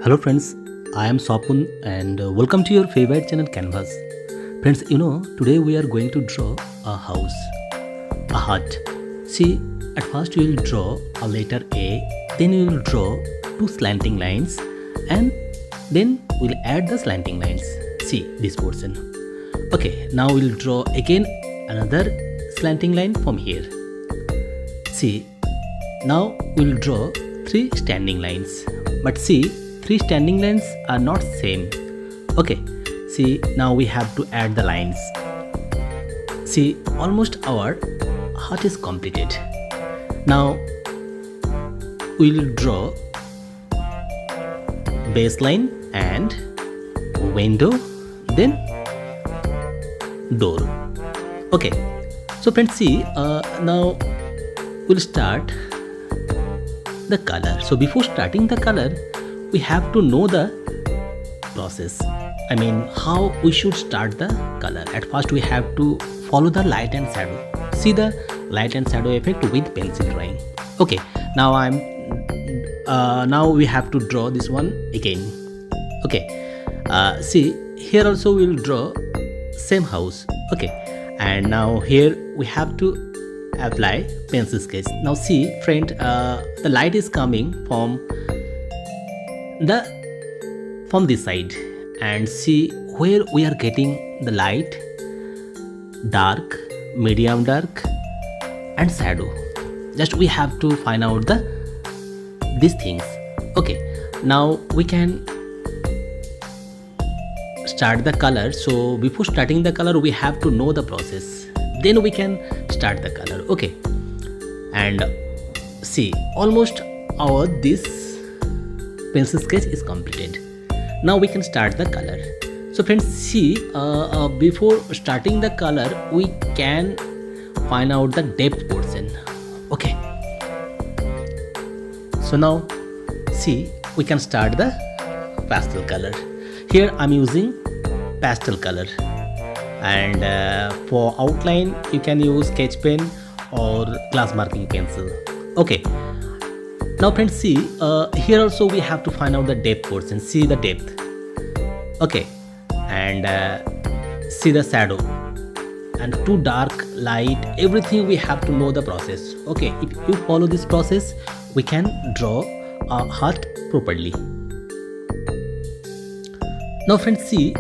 Hello friends, I am Swapun and welcome to your favorite channel Canvas. Friends, today we are going to draw a house, a hut. See, at first we will draw a letter A, then we will draw two slanting lines and then we'll add the slanting lines. See this portion. Okay, now we'll draw again another slanting line from here. See, now we'll draw three standing lines. But see, three standing lines are not same. Okay, see, now we have to add the lines. See, almost our hut is completed. Now we'll draw baseline and window, then door. Okay, so friends, see, now we'll start the color. So before starting the color, we have to know the process. I mean, how we should start the color. At first we have to follow the light and shadow. See the light and shadow effect with pencil drawing. Okay, now now we have to draw this one again. Okay, see, here also we will draw same house. Okay, and now here we have to apply pencil sketch. Now see friend, the light is coming from this side, and see where we are getting the light, dark, medium dark and shadow. Just we have to find out these things. Okay, now we can start the color. So before starting the color, we have to know the process, then we can start the color. Okay, and see, almost our this pencil sketch is completed. Now we can start the color. So friends, see, before starting the color, we can find out the depth portion. Okay, so now see, we can start the pastel color. Here I'm using pastel color, and for outline you can use sketch pen or glass marking pencil. Okay, now friends, see, here also we have to find out the depth portion. See the depth. Okay, and see the shadow and too dark, light, everything we have to know the process. Okay, if you follow this process, we can draw a hut properly. Now friends, see,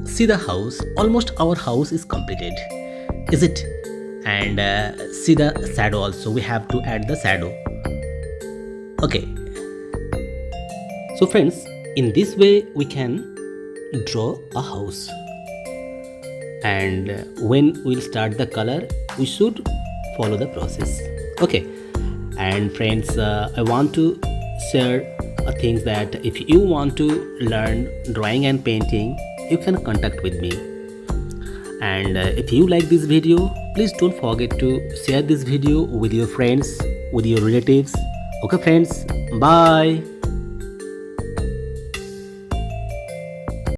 see the house. Almost our house is completed, is it? And see the shadow also. We have to add the shadow. Okay, so friends, in this way we can draw a house, and when we'll start the color, we should follow the process. Okay, and friends, I want to share things that if you want to learn drawing and painting, you can contact with me. And if you like this video, please don't forget to share this video with your friends, with your relatives. Okay friends, bye.